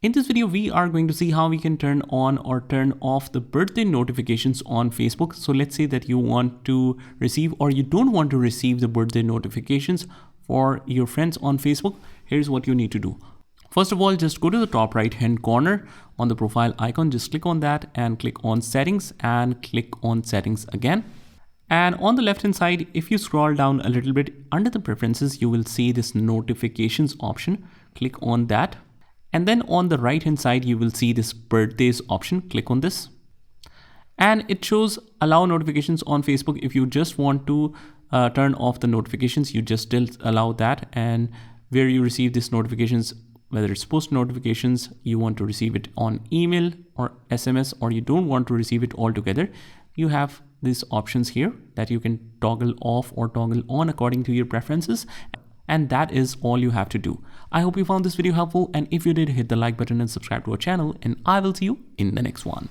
In this video, we are going to see how we can turn on or turn off the birthday notifications on Facebook. So let's say that you want to receive or you don't want to receive the birthday notifications for your friends on Facebook. Here's what you need to do. First of all, just go to the top right hand corner on the profile icon, just click on that and click on settings and click on settings again. And on the left hand side, if you scroll down a little bit under the preferences, you will see this notifications option. Click on that. And then on the right hand side, you will see this birthdays option. Click on this. And it shows allow notifications on Facebook. If you just want to turn off the notifications, you just still allow that. And where you receive these notifications, whether it's post notifications, you want to receive it on email or SMS, or you don't want to receive it altogether, you have these options here that you can toggle off or toggle on according to your preferences. And that is all you have to do. I hope you found this video helpful, and if you did, hit the like button and subscribe to our channel, and I will see you in the next one.